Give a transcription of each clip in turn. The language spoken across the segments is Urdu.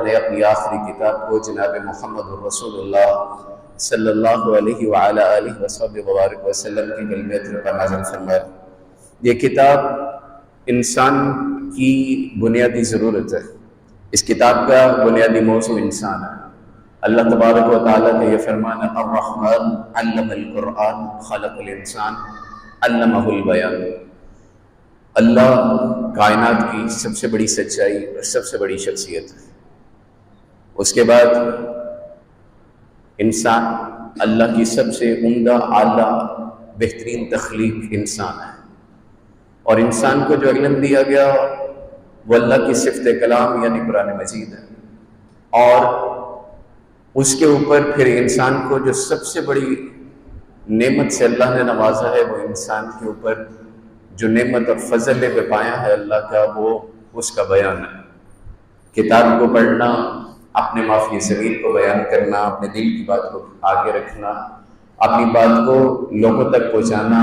نے اپنی آخری کتاب کو جناب محمد رسول اللہ صلی اللہ علیہ وعلی آلہ وسلم کی کلمہ طیبہ نازل فرمایا۔ یہ کتاب انسان کی بنیادی ضرورت ہے۔ اس کتاب کا بنیادی موضوع انسان ہے۔ اللہ تبارک و تعالیٰ کا یہ فرمان ہے، الرحمن علم القرآن خلق الانسان علمہ البیان۔ اللہ کائنات کی سب سے بڑی سچائی اور سب سے بڑی شخصیت ہے۔ اس کے بعد انسان اللہ کی سب سے عمدہ اعلیٰ بہترین تخلیق انسان ہے، اور انسان کو جو علم دیا گیا وہ اللہ کی صفت کلام یعنی قرآن مجید ہے، اور اس کے اوپر پھر انسان کو جو سب سے بڑی نعمت سے اللہ نے نوازا ہے، وہ انسان کے اوپر جو نعمت اور فضل بے پایہ ہے اللہ کا، وہ اس کا بیان ہے۔ کتاب کو پڑھنا، اپنے معافی ضمیر کو بیان کرنا، اپنے دل کی بات کو آگے رکھنا، اپنی بات کو لوگوں تک پہنچانا،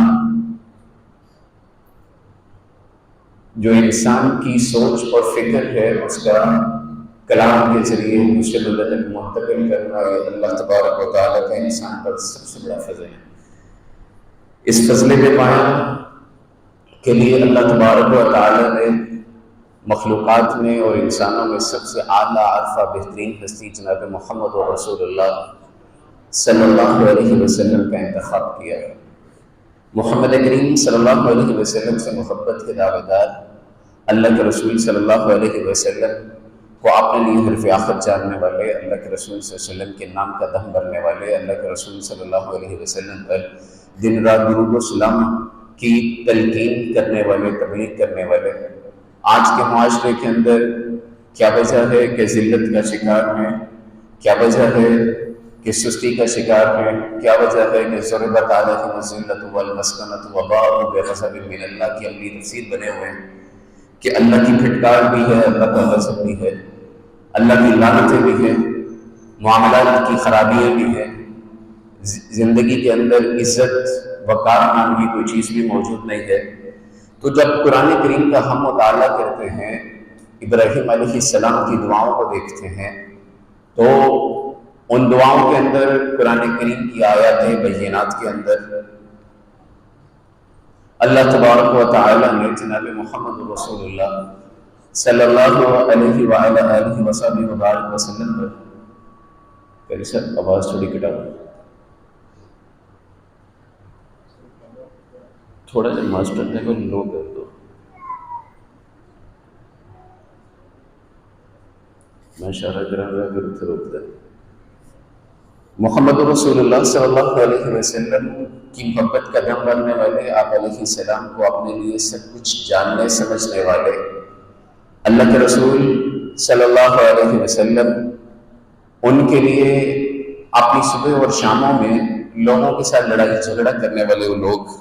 جو انسان کی سوچ اور فکر ہے اس کا کلام کے ذریعے دوسرے بندے تک منتقل کرنا، اللہ تبارک و تعالیٰ کا انسان پر سب سے بڑا فضل ہے۔ اس فضل بے پایہ کے لیے اللہ تبارک و تعالیٰ نے مخلوقات میں اور انسانوں میں سب سے اعلیٰ عرفہ بہترین ہستی جناب محمد رسول اللہ صلی اللہ علیہ وسلم کا انتخاب کیا ہے۔ محمد کریم صلی اللہ علیہ وسلم سے محبت کے دعوے دار اللہ کے رسول صلی اللہ علیہ وسلم کو اپنے لیے حرف آخر جاننے والے، اللہ کے رسول صلی اللہ علیہ وسلم کے نام کا دم بھرنے والے، اللہ کے رسول صلی اللہ علیہ وسلم پر دن رات درود و سلام کی تلقین کرنے والے، تبلیغ کرنے والے، آج کے معاشرے کے اندر کیا وجہ ہے کہ ذلت کا شکار ہیں، کیا وجہ ہے کہ سستی کا شکار ہیں، کیا وجہ ہے کہ ضربت علیہم الذلۃ والمسکنۃ وباءوا بغضب من اللہ کی عملی تفسیر بنے ہوئے ہیں کہ اللہ کی پھٹکار بھی ہے، اللہ کا غضب بھی ہے، اللہ کی لعنتیں بھی ہیں، معاملات کی خرابیاں بھی ہیں، زندگی کے اندر عزت وقار نام کی کوئی چیز بھی موجود نہیں ہے۔ تو جب قرآن کریم کا ہم مطالعہ کرتے ہیں، ابراہیم علیہ السلام کی دعاؤں کو دیکھتے ہیں، تو ان دعاؤں کے اندر قرآن کریم کی آیات بینات کے اندر اللہ تبارک و تعالی نے جناب محمد رسول اللہ صلی اللہ علیہ وعلی آلہ وسلم پر پہلے سر آواز تھوڑی کٹاؤ، تھوڑا سا ماسٹر نے کو لو کر دو، میں اشارہ کروں گا پھر ادھر روک دیں۔ محمد رسول اللہ صلی اللہ علیہ وسلم کی محبت کا دم بھرنے والے، آپ علیہ السلام کو اپنے لیے سب کچھ جاننے سمجھنے والے اللہ کے رسول صلی اللہ علیہ وسلم، ان کے لیے اپنی صبح اور شاموں میں لوگوں کے ساتھ لڑائی جھگڑا کرنے والے وہ لوگ،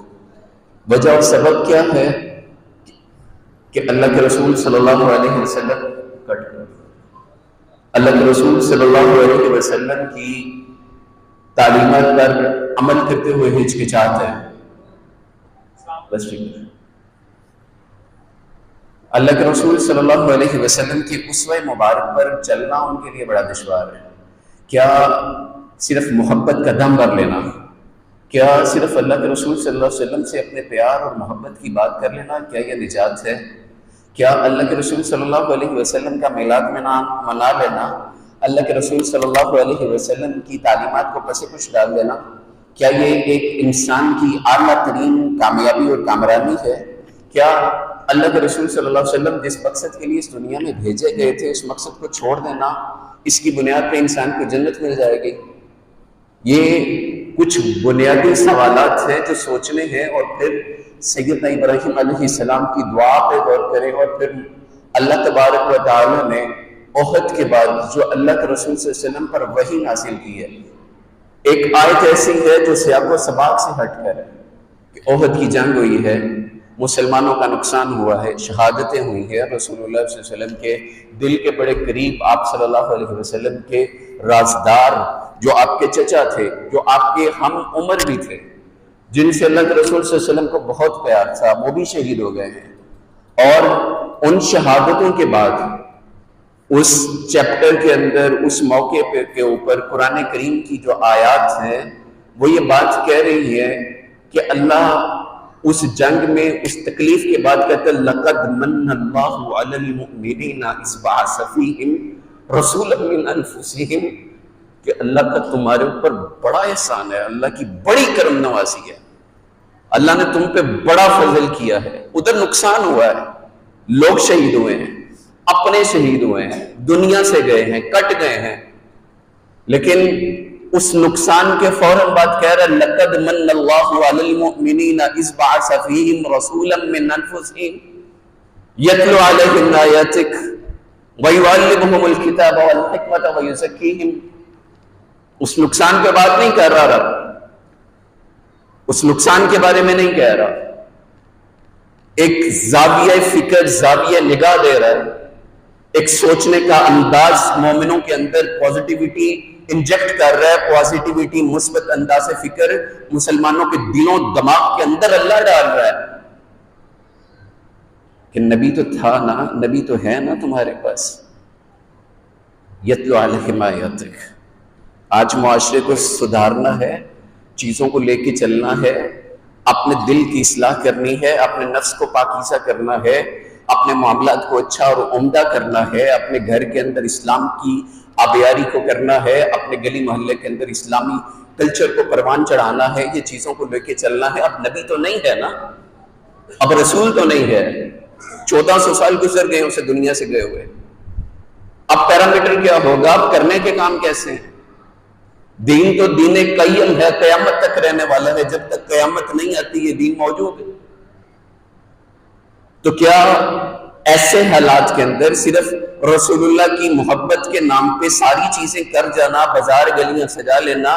وجہ اور سبب کیا ہے کہ اللہ کے رسول صلی اللہ علیہ وسلم اللہ کے رسول صلی اللہ علیہ وسلم کی تعلیمات پر عمل کرتے ہوئے ہچکچاتے ہیں۔ بس ٹھیک ہے۔ اللہ کے رسول صلی اللہ علیہ وسلم کی اسوہ مبارک پر چلنا ان کے لیے بڑا دشوار ہے۔ کیا صرف محبت کا دم بھر لینا، کیا صرف اللہ کے رسول صلی اللہ علیہ وسلم سے اپنے پیار اور محبت کی بات کر لینا، کیا یہ نجات ہے؟ کیا اللہ کے رسول صلی اللہ علیہ وسلم کا میلاد منا لینا، اللہ کے رسول صلی اللہ علیہ وسلم کی تعلیمات کو پس پش ڈال دینا، کیا یہ ایک انسان کی اعلیٰ ترین کامیابی اور کامرانی ہے؟ کیا اللہ کے رسول صلی اللہ علیہ وسلم جس مقصد کے لیے اس دنیا میں بھیجے گئے تھے، اس مقصد کو چھوڑ دینا، اس کی بنیاد پہ انسان کو جنت مل جائے گی؟ یہ کچھ بنیادی سوالات ہیں جو سوچنے ہیں، اور پھر سیدنا ابراہیم علیہ السلام کی دعا پہ غور کریں، اور پھر اللہ تبارک و تعالی نے احد کے بعد جو اللہ کے رسول صلی اللہ علیہ وسلم پر وحی نازل کی ہے، ایک آیت ایسی ہے جو سیاق و سباق سے ہٹ کر ہے کہ احد کی جنگ ہوئی ہے، مسلمانوں کا نقصان ہوا ہے، شہادتیں ہوئی ہیں، رسول اللہ صلی اللہ علیہ وسلم کے دل کے بڑے قریب، آپ صلی اللہ علیہ وسلم کے رازدار، جو آپ کے چچا تھے، جو آپ کے ہم عمر بھی تھے، جن سے اللہ کے رسول صلی اللہ علیہ وسلم کو بہت پیار تھا، وہ بھی شہید ہو گئے ہیں۔ اور ان شہادتوں کے بعد اس چیپٹر کے اندر اس موقع کے اوپر قرآن کریم کی جو آیات ہیں وہ یہ بات کہہ رہی ہے کہ اللہ اس جنگ میں اس تکلیف کے بعد کہتے ہیں لَقَدْ مَنَّ اللَّهُ عَلَى الْمُؤْمِنِينَ إِذْ بَعَثَ فِيهِمْ رَسُولًا مِّنْ أَنفُسِهِمْ کہ اللہ کا تمہارے اوپر بڑا احسان ہے، اللہ کی بڑی کرم نوازی ہے، اللہ نے تم پہ بڑا فضل کیا ہے۔ ادھر نقصان ہوا ہے، لوگ شہید ہوئے ہیں، اپنے شہید ہوئے ہیں، دنیا سے گئے ہیں، کٹ گئے ہیں، لیکن اس نقصان کے فوراً بعد کہہ رہا ہے لَقَدْ مَنَّ اللَّهُ عَلَى الْمُؤْمِنِينَ إِذْ بَعَثَ فِيهِمْ رَسُولًا مِّنْ أَنفُسِهِمْ يَتْلُو عَلَيْهِمْ آيَاتِكَ وَيُعَلِّمُهُمُ الْكِتَابَ وَالْحِكْمَةَ وَيُزَكِّيهِمْ۔ اس نقصان کے بعد نہیں کہہ رہا رب، اس نقصان کے بارے میں نہیں کہہ رہا، ایک زاویہ فکر، زاویہ نگاہ دے رہا ہے، ایک سوچنے کا انداز مومنوں کے اندر پازیٹیوٹی انجیکٹ کر رہا ہے، پازیٹیوٹی مثبت انداز فکر مسلمانوں کے دلوں دماغ کے اندر اللہ ڈال رہا ہے کہ نبی تو تھا نا، نبی تو ہے نا تمہارے پاس، یتلو علیہم آیاتک۔ آج معاشرے کو سدھارنا ہے، چیزوں کو لے کے چلنا ہے، اپنے دل کی اصلاح کرنی ہے، اپنے نفس کو پاکیزہ کرنا ہے، اپنے معاملات کو اچھا اور عمدہ کرنا ہے، اپنے گھر کے اندر اسلام کی آبیاری کو کرنا ہے، اپنے گلی محلے کے اندر اسلامی کلچر کو پروان چڑھانا ہے، یہ چیزوں کو لے کے چلنا ہے۔ اب نبی تو نہیں ہے نا، اب رسول تو نہیں ہے، 1400 سال گزر گئے اسے دنیا سے گئے ہوئے، اب پیرامیٹر کیا ہوگا، اب کرنے کے کام کیسے ہیں؟ دین تو دین قیم ہے، قیامت تک رہنے والا ہے، جب تک قیامت نہیں آتی یہ دین موجود ہے۔ تو کیا ایسے حالات کے اندر صرف رسول اللہ کی محبت کے نام پہ ساری چیزیں کر جانا، بازار گلیاں سجا لینا،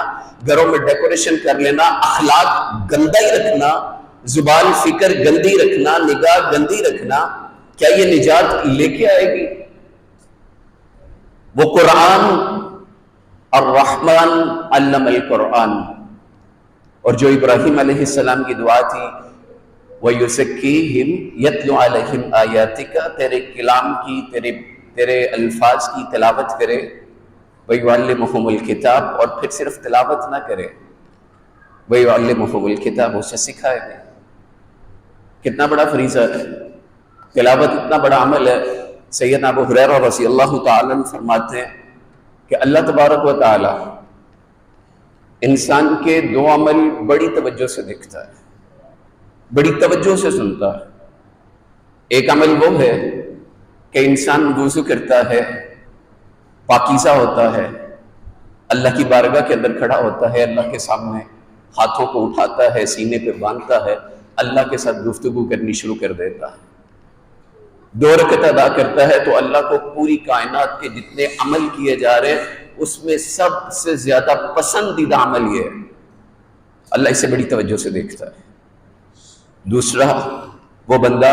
گھروں میں ڈیکوریشن کر لینا، اخلاق گندا ہی رکھنا، زبان فکر گندی رکھنا، نگاہ گندی رکھنا، کیا یہ نجات لے کے آئے گی؟ وہ قرآن الرحمن علم القرآن، اور جو ابراہیم علیہ السلام کی دعا تھی وَيُزَكِّيهِمْ يَتْلُو عَلَيْهِمْ آيَاتِكَ، تیرے کلام کی، تیرے الفاظ کی تلاوت کرے، وَيُعَلِّمُهُمُ الْكِتَابَ، اور پھر صرف تلاوت نہ کرے، وَيُعَلِّمُهُمُ الْكِتَابَ، اسے سکھائے گا۔ کتنا بڑا فریضہ ہے، تلاوت اتنا بڑا عمل ہے۔ سیدنا ابو ہریرہ رضی اللہ تعالیٰ عنہ فرماتے ہیں کہ اللہ تبارک و تعالی انسان کے دو عمل بڑی توجہ سے دیکھتا ہے، بڑی توجہ سے سنتا ہے۔ ایک عمل وہ ہے کہ انسان وضو کرتا ہے، پاکیزہ ہوتا ہے، اللہ کی بارگاہ کے اندر کھڑا ہوتا ہے، اللہ کے سامنے ہاتھوں کو اٹھاتا ہے، سینے پہ باندھتا ہے، اللہ کے ساتھ گفتگو کرنی شروع کر دیتا ہے، 2 رکعت ادا کرتا ہے، تو اللہ کو پوری کائنات کے جتنے عمل کیے جا رہے ہیں اس میں سب سے زیادہ پسندیدہ عمل یہ ہے، اللہ اسے بڑی توجہ سے دیکھتا ہے۔ دوسرا وہ بندہ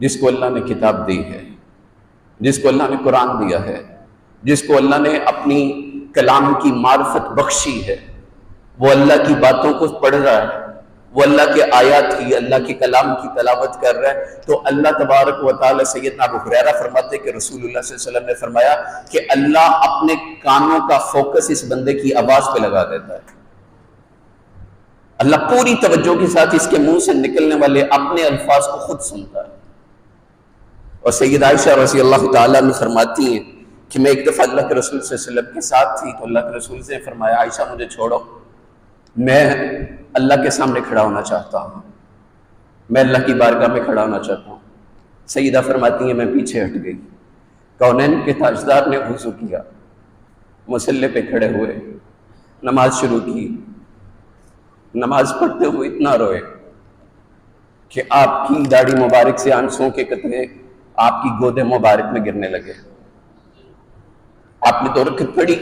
جس کو اللہ نے کتاب دی ہے، جس کو اللہ نے قرآن دیا ہے، جس کو اللہ نے اپنی کلام کی معرفت بخشی ہے، وہ اللہ کی باتوں کو پڑھ رہا ہے، وہ اللہ کے آیات کی، اللہ کے کلام کی تلاوت کر رہا ہے، تو اللہ تبارک و تعالی، سیدنا ابو ہریرہ فرماتے ہیں کہ رسول اللہ صلی اللہ علیہ وسلم نے فرمایا کہ اللہ اپنے کانوں کا فوکس اس بندے کی آواز پہ لگا دیتا ہے، اللہ پوری توجہ کے ساتھ اس کے منہ سے نکلنے والے اپنے الفاظ کو خود سنتا ہے۔ اور سید عائشہ رضی اللہ تعالیٰ عنہ فرماتی ہیں کہ میں ایک دفعہ اللہ کے رسول صلی اللہ علیہ وسلم کے ساتھ تھی، تو اللہ کے رسول سے فرمایا عائشہ مجھے چھوڑو، میں اللہ کے سامنے کھڑا ہونا چاہتا ہوں، میں اللہ کی بارگاہ میں کھڑا ہونا چاہتا ہوں۔ سیدہ فرماتی ہیں میں پیچھے ہٹ گئی، کونین کے تاجدار نے وضو کیا، مصلی پہ کھڑے ہوئے، نماز شروع کی، نماز پڑھتے ہوئے اتنا روئے کہ آپ کی داڑھی مبارک سے آنسوں کے قطرے آپ کی گود مبارک میں گرنے لگے۔ آپ نے 2 رکعت پڑھی،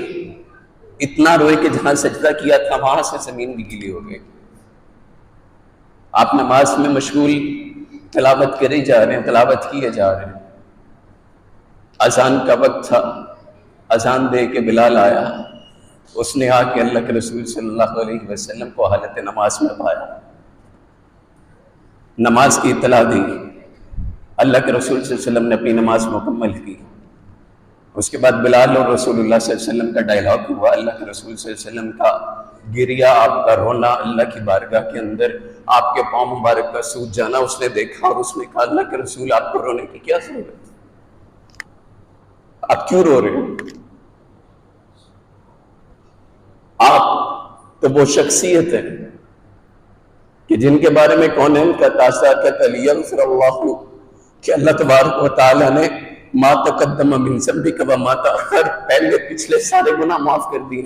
اتنا روئے کہ جہاں سجدہ کیا تھا وہاں سے زمین بھی گیلی ہو گئی۔ آپ نماز میں مشغول تلاوت کرے جا رہے ہیں، تلاوت کیے جا رہے ہیں، اذان کا وقت تھا، اذان دے کے بلال آیا، اس نے آ کے اللہ کے رسول صلی اللہ علیہ وسلم کو حالت نماز میں پایا، نماز کی اطلاع دی، اللہ کے رسول صلی اللہ علیہ وسلم نے اپنی نماز مکمل کی، اس کے بعد بلال اور رسول اللہ صلی اللہ علیہ وسلم کا ڈائلاگ ہوا، اللہ کے رسول صلی اللہ علیہ وسلم کا گریا، آپ کا رونا اللہ کی بارگاہ کے اندر، آپ کے پاؤں مبارک کا سوج جانا اس نے دیکھا، اور اس نے کہا اللہ کے رسول آپ کو رونے کی کیا ضرورت، آپ کیوں رو رہے ہیں؟ آپ تو وہ شخصیت ہیں کہ جن کے بارے میں کونین کا تاثر کہتا ہے لیغفر اللہ، کہ اللہ تبارک و تعالیٰ نے ما تقدم من ذنبک وما تأخر، پہلے پچھلے سارے گناہ معاف کر دیے.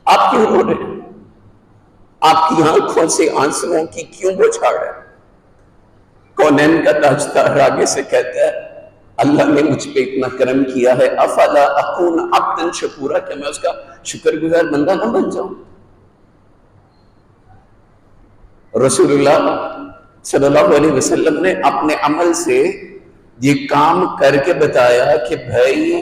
آپ کیوں رو رہے ہیں؟ آپ کی آنکھوں سے آنسوؤں کی کیوں بوچھاڑ ہے؟ کونین کا تاجدار آگے سے کہتا ہے اللہ نے مجھ پہ اتنا کرم کیا ہے، افلا اکون عبدا شکورا، کہ میں اس کا شکر گزار بندہ نہ بن جاؤں. رسول اللہ صلی اللہ علیہ وسلم نے اپنے عمل سے یہ کام کر کے بتایا کہ بھائی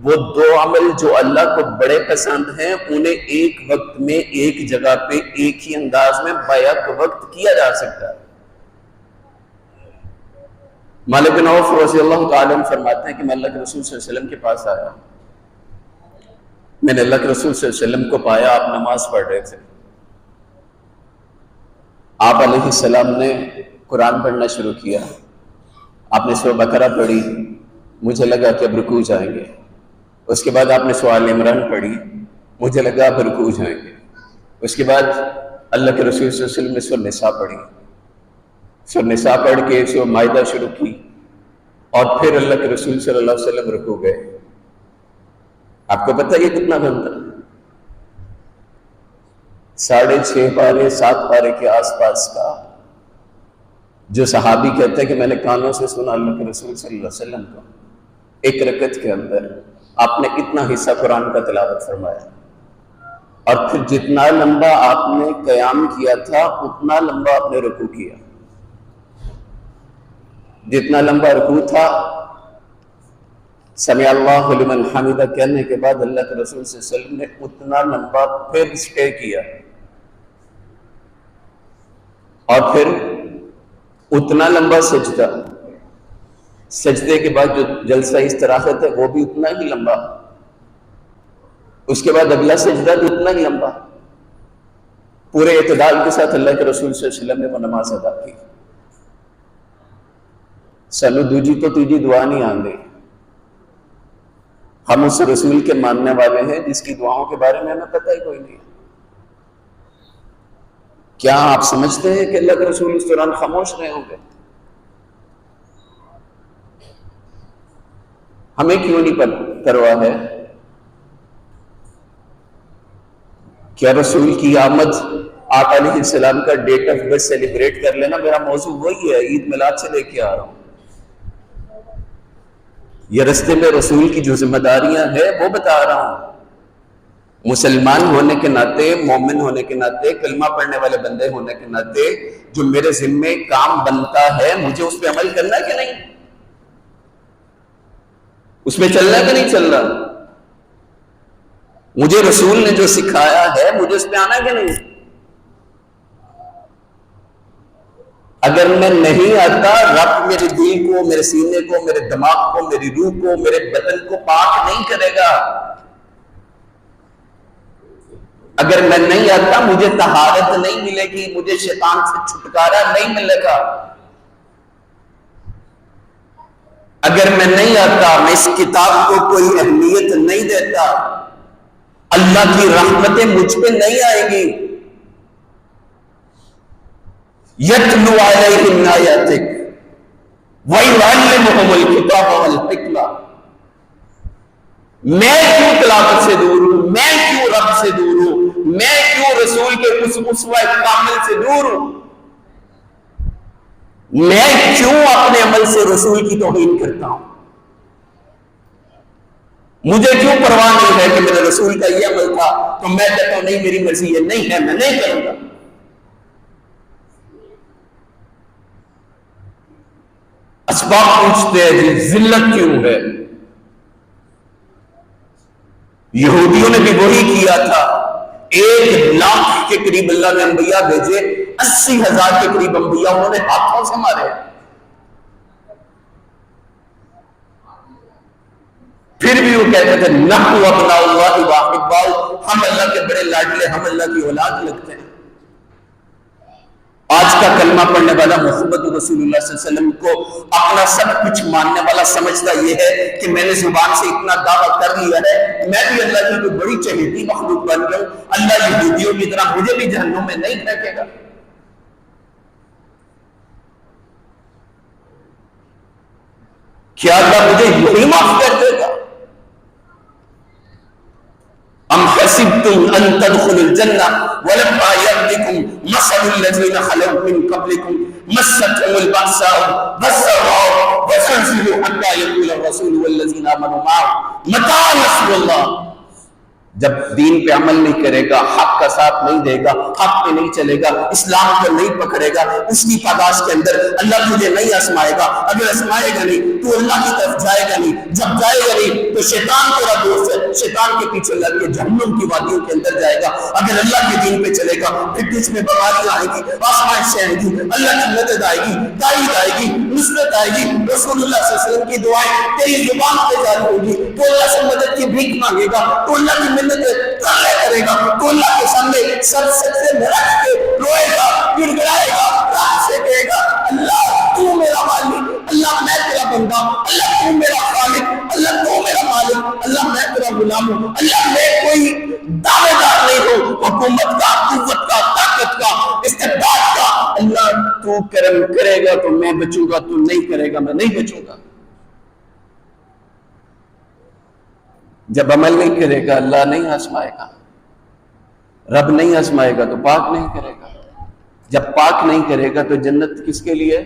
وہ دو عمل جو اللہ کو بڑے پسند ہیں انہیں ایک وقت میں ایک جگہ پہ ایک ہی انداز میں بیک وقت کیا جا سکتا ہے. مالک بن عوف رضی اللہ تعالیٰ عنہ فرماتے ہیں کہ میں اللہ کے رسول صلی اللہ علیہ وسلم کے پاس آیا، میں نے اللہ کے رسول صلی اللہ علیہ وسلم کو پایا، آپ نماز پڑھ رہے تھے. آپ علیہ السلام نے قرآن پڑھنا شروع کیا، آپ نے سورہ بقرہ پڑھی، مجھے لگا کہ اب رکوع جائیں گے. اس کے بعد آپ نے سورہ آل عمران پڑھی، مجھے لگا اب رکوع جائیں گے. اس کے بعد اللہ کے رسول صلی اللہ علیہ وسلم نے سورہ نساء پڑھی، سورہ نساء پڑھ کے سورہ مائدہ شروع کی، اور پھر اللہ کے رسول صلی اللہ علیہ وسلم رکوع گئے. آپ کو پتہ یہ کتنا بنتا؟ 6.5 پارے 7 پارے کے آس پاس کا جو صحابی کہتا ہے کہ میں نے کانوں سے سنا اللہ کے رسول صلی اللہ علیہ وسلم کو ایک رکعت کے اندر آپ نے اتنا حصہ قرآن کا تلاوت فرمایا، اور پھر جتنا لمبا آپ نے قیام کیا تھا اتنا لمبا آپ نے رکوع کیا. جتنا لمبا رکوع تھا سمع اللہ لمن حمدہ کہنے کے بعد اللہ کے رسول صلی اللہ علیہ وسلم نے اتنا لمبا پھر اسٹے کیا، اور پھر اتنا لمبا سجدہ، سجدے کے بعد جو جلسہ استراحت ہے وہ بھی اتنا ہی لمبا، اس کے بعد اگلا سجدہ بھی اتنا ہی لمبا. پورے اعتدال کے ساتھ اللہ کے رسول صلی اللہ علیہ وسلم نے وہ نماز ادا کی. سانو دوجی تو تیجی دعا نہیں آندی، ہم اس رسول کے ماننے والے ہیں جس کی دعاؤں کے بارے میں ہمیں پتہ ہی کوئی نہیں. کیا آپ سمجھتے ہیں کہ اللہ کے رسول اس دوران خاموش رہے ہوں گے؟ ہمیں کیوں نہیں پرواہ ہے؟ کیا رسول کی آمد آپ علیہ السلام کا ڈیٹ آف برتھ سیلیبریٹ کر لینا میرا موضوع وہی ہے، عید میلاد سے لے کے آ رہا ہوں. یہ رستے میں رسول کی جو ذمہ داریاں ہیں وہ بتا رہا ہوں. مسلمان ہونے کے ناطے، مومن ہونے کے ناطے، کلمہ پڑھنے والے بندے ہونے کے ناطے جو میرے ذمے کام بنتا ہے مجھے اس پہ عمل کرنا ہے کہ نہیں؟ اس میں چلنا ہے کہ نہیں چلنا؟ مجھے رسول نے جو سکھایا ہے مجھے اس پہ آنا ہے کہ نہیں؟ اگر میں نہیں آتا رب میرے دل کو، میرے سینے کو، میرے دماغ کو، میری روح کو، میرے بدن کو پاک نہیں کرے گا. اگر میں نہیں آتا مجھے طہارت نہیں ملے گی، مجھے شیطان سے چھٹکارا نہیں ملے گا. اگر میں نہیں آتا، میں اس کتاب کو کوئی اہمیت نہیں دیتا، اللہ کی رحمتیں مجھ پہ نہیں آئیں گی. یتلو علیہم آیاتک ویعلمہم الکتاب والحکمہ. میں کیوں تلاوت سے دور ہوں؟ میں کیوں رب سے دور ہوں؟ میں کیوں رسول کے اس اسوہ کامل سے دور ہوں؟ میں کیوں اپنے عمل سے رسول کی توہین کرتا ہوں؟ مجھے کیوں پرواہ نہیں ہے کہ میرے رسول کا یہ عمل تھا تو میں کہتا ہوں نہیں میری مرضی یہ نہیں ہے، میں نہیں کروں گا. اسباب پوچھتے ہیں ذلت کیوں ہے؟ یہودیوں نے بھی وہی کیا تھا. 1 لاکھ کے قریب اللہ نے انبیاء بھیجے، 80,000 کے قریب انبیاء انہوں نے ہاتھوں سے مارے. پھر بھی وہ کہتے تھے نحن ابناء اللہ واحباؤ، ہم اللہ کے بڑے لاڈلے، ہم اللہ کی اولاد لگتے ہیں۔ آج کا کلمہ پڑھنے والا محمد رسول اللہ صلی اللہ علیہ وسلم کو اپنا سب کچھ ماننے والا سمجھتا یہ ہے کہ میں نے زبان سے اتنا دعویٰ کر لیا ہے، میں بھی اللہ کی کوئی بڑی چہیتی مخلوق بن گیا ہوں، اللہ یہودیوں کی طرح مجھے بھی جہنم میں نہیں پھینکے گا۔ کیا اللہ مجھے یہی معاف کر دے گا؟ ام حسبتم ان تدخلوا الجنہ ولما یأتکم مثل الذین خلوا من قبلکم مستهم البأساء والضراء وزلزلوا حتى يقول الرسول والذین آمنوا معه متى نصر اللہ۔ جب دین پہ عمل نہیں کرے گا، حق کا ساتھ نہیں دے گا، حق پہ نہیں چلے گا، اسلام کو نہیں پکڑے گا، اس کی پاداش کے اندر اللہ تجھے نہیں آزمائے گا۔ اگر آزمائے گا نہیں تو اللہ کی طرف جائے گا نہیں، جب جائے گا نہیں تو شیطان تیرا دوست ہے، شیطان کے پیچھے لگ کے جہنم کی وادیوں کے اندر جائے گا۔ اگر اللہ کے دین پہ چلے گا پھر تجھ میں بیماریاں آئیں گی، آسمان سے آئیں گی، اللہ کی مدد آئے گی، تائید آئے گی، نصرت آئے گی، رسول اللہ صلی اللہ علیہ وسلم کی دعائیں تیری زبان پہ جاری ہوگی، تو اللہ سے مدد کی بھیک مانگے گا، تو اللہ کی کرے گا، تو اللہ کے سامنے سر سجدے میں رکھ کے روئے گا، گر گڑائے گا، رات سے کہے گا اللہ تو میرا مالک، اللہ میں تیرا بندہ، اللہ تو میرا خالق، اللہ تو میرا مالک، اللہ میں تیرا غلام ہوں، اللہ میں کوئی دعوے دار نہیں ہوں حکومت کا، قوت کا، طاقت کا، استعداد کا، اللہ تو کرم کرے گا تو میں بچوں گا، تو نہیں کرے گا میں نہیں بچوں گا۔ جب عمل نہیں کرے گا اللہ نہیں آزمائے گا، رب نہیں آزمائے گا تو پاک نہیں کرے گا، جب پاک نہیں کرے گا تو جنت کس کے لیے؟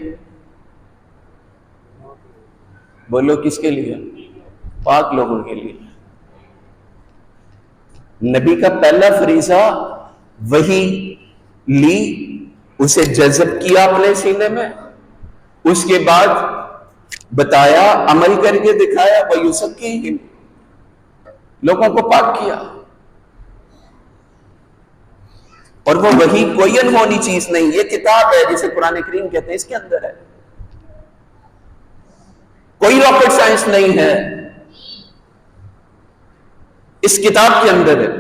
بولو کس کے لیے؟ پاک لوگوں کے لیے۔ نبی کا پہلا فریضہ وہی لی، اسے جذب کیا اپنے سینے میں، اس کے بعد بتایا، عمل کر کے دکھایا، وَيُزَكِّيهِمْ، لوگوں کو پاک کیا۔ اور وہ وہی کوئی انہونی چیز نہیں، یہ کتاب ہے جسے قرآن کریم کہتے ہیں، اس کے اندر ہے، کوئی راکٹ سائنس نہیں ہے، اس کتاب کے اندر ہے۔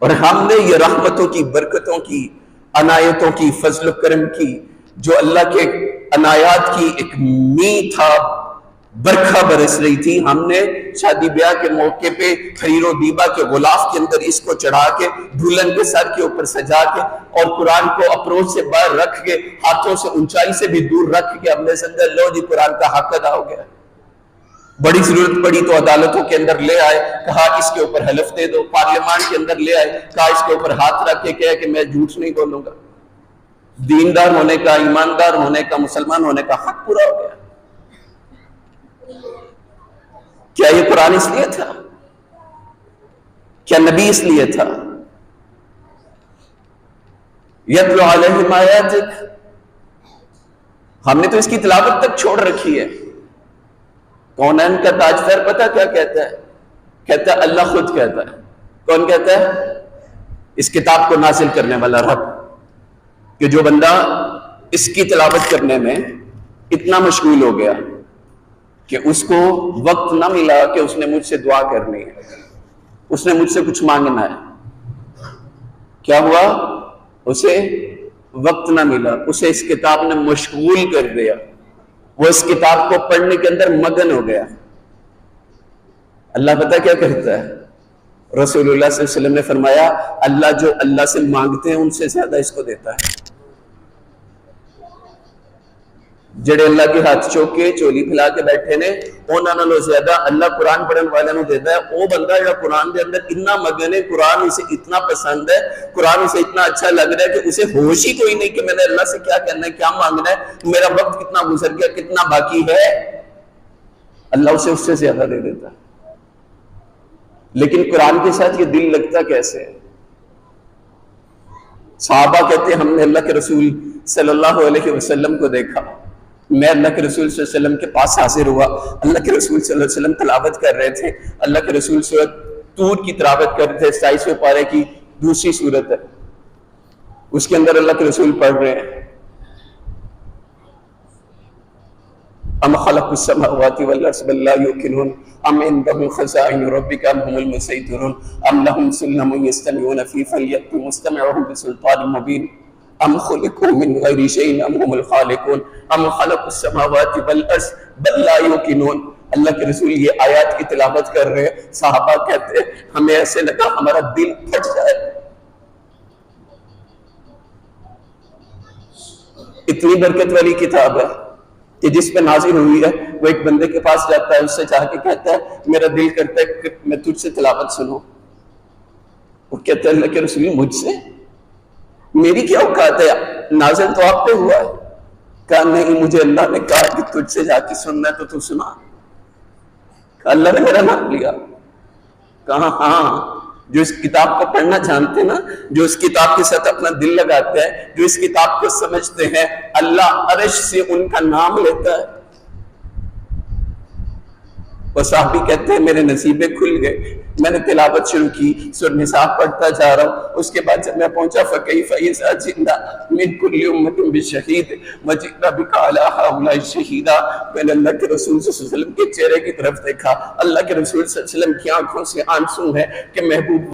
اور ہم نے یہ رحمتوں کی، برکتوں کی، عنایتوں کی، فضل و کرم کی، جو اللہ کے عنایات کی ایک میٹھا برکھا برس رہی تھی، ہم نے شادی بیاہ کے موقع پہ خریر و دیبا کے غلاف کے اندر اس کو چڑھا کے، دلہن کے سر کے اوپر سجا کے، اور قرآن کو اپروچ سے باہر رکھ کے، ہاتھوں سے اونچائی سے بھی دور رکھ کے اپنے سے اندر، لو جی قرآن کا حق ادا ہو گیا۔ بڑی ضرورت پڑی تو عدالتوں کے اندر لے آئے، کہا اس کے اوپر حلف دے دو، پارلیمان کے اندر لے آئے، کہا اس کے اوپر ہاتھ رکھ کے کہے کہ میں جھوٹ نہیں بولوں گا۔ دیندار ہونے کا، ایماندار ہونے کا، مسلمان ہونے کا حق پورا ہو گیا۔ کیا یہ قرآن اس لیے تھا؟ کیا نبی اس لیے تھا؟ یتلو علیہم آیاتک، ہم نے تو اس کی تلاوت تک چھوڑ رکھی ہے۔ کونین کا تاجدار پتہ کیا کہتا ہے؟ کہتا ہے اللہ خود کہتا ہے۔ کون کہتا ہے؟ اس کتاب کو نازل کرنے والا رب، کہ جو بندہ اس کی تلاوت کرنے میں اتنا مشغول ہو گیا کہ اس کو وقت نہ ملا کہ اس نے مجھ سے دعا کرنی ہے، اس نے مجھ سے کچھ مانگنا ہے، کیا ہوا؟ اسے وقت نہ ملا، اسے اس کتاب نے مشغول کر دیا، وہ اس کتاب کو پڑھنے کے اندر مگن ہو گیا۔ اللہ پتہ کیا کرتا ہے؟ رسول اللہ صلی اللہ علیہ وسلم نے فرمایا اللہ جو اللہ سے مانگتے ہیں ان سے زیادہ اس کو دیتا ہے۔ جڑے اللہ کے ہاتھ چوکے چولی پھیلا کے بیٹھے نے انہاں نالوں زیادہ اللہ قرآن پڑھن والے نوں دیتا ہے۔ وہ بندہ جو قرآن دے اندر اتنا مگن ہے، قرآن اسے اتنا پسند ہے، قرآن اسے اتنا اچھا لگ رہا ہے کہ اسے ہوش ہی کوئی نہیں کہ میں نے اللہ سے کیا کرنا ہے، کیا مانگنا ہے، میرا وقت کتنا گزر گیا، کتنا باقی ہے، اللہ اسے اس سے زیادہ دے دیتا ہے۔ لیکن قرآن کے ساتھ یہ دل لگتا کیسے ہے؟ صحابہ کہتے ہیں ہم نے اللہ کے رسول صلی اللہ علیہ وسلم کو دیکھا، میں اللہ کے رسول صلی اللہ علیہ وسلم کے پاس حاضر ہوا، اللہ کے رسول صلی اللہ علیہ وسلم تلاوت کر رہے تھے، اللہ کے رسول سورۃ طور کی تلاوت کر رہے تھے، 27ویں پارے کی دوسری سورت ہے، اس کے اندر اللہ کے رسول پڑھ رہے ہیں، ام خلق السماوات والارض بل لا يوقنون ام عندهم خزائن ربك ام هم المسيطرون ام لهم سلم يستمعون فيه فليأتوا مستمعهم بسلطان مبين ام خلقوا من غير شيء ام هم الخالقون ام خلق السماوات والارض بل لا يوقنون. اللہ کے رسول یہ آیات کی تلاوت کر رہے ہیں، صحابہ کہتے ہیں ہمیں ایسے لگا ہمارا دل پھٹ جائے. اتنی برکت والی کتاب ہے کہ جس پہ نازل ہوئی ہے، وہ ایک بندے کے پاس جاتا ہے، اس سے چاہ کے کہتا ہے میرا دل کرتا ہے کہ میں تجھ سے تلاوت سنوں. وہ کہتا ہے اللہ کے رسول مجھ سے؟ میری کیا اوقات ہے، نازل تو آپ پہ ہوا ہے. کہا نہیں، مجھے اللہ نے کہا کہ تجھ سے جا کے سننا ہے تو تو سنا. کہا اللہ نے میرا نام لیا. کہا ہاں، جو اس کتاب کو پڑھنا جانتے ہیں نا، جو اس کتاب کے ساتھ اپنا دل لگاتے ہیں، جو اس کتاب کو سمجھتے ہیں، اللہ عرش سے ان کا نام لیتا ہے. وہ صحابی کہتے ہیں میرے نصیبے کھل گئے، میں نے تلاوت شروع کی، سورہ نساء پڑھتا جا رہا ہوں. اس کے بعد جب میں پہنچا فَكَيْفَ إِذَا جِئْنَا مِنْ كُلِّ أُمَّةٍ بِشَهِيدٍ وَجِئْنَا بِكَ عَلَىٰ هَٰؤُلَاءِ شَهِيدًا. میں نے اللہ کے رسول صلی اللہ علیہ وسلم کے چہرے کی طرف دیکھا. اللہ کے رسول صلی اللہ علیہ وسلم کی آنکھوں سے آنسو ہے کہ محبوب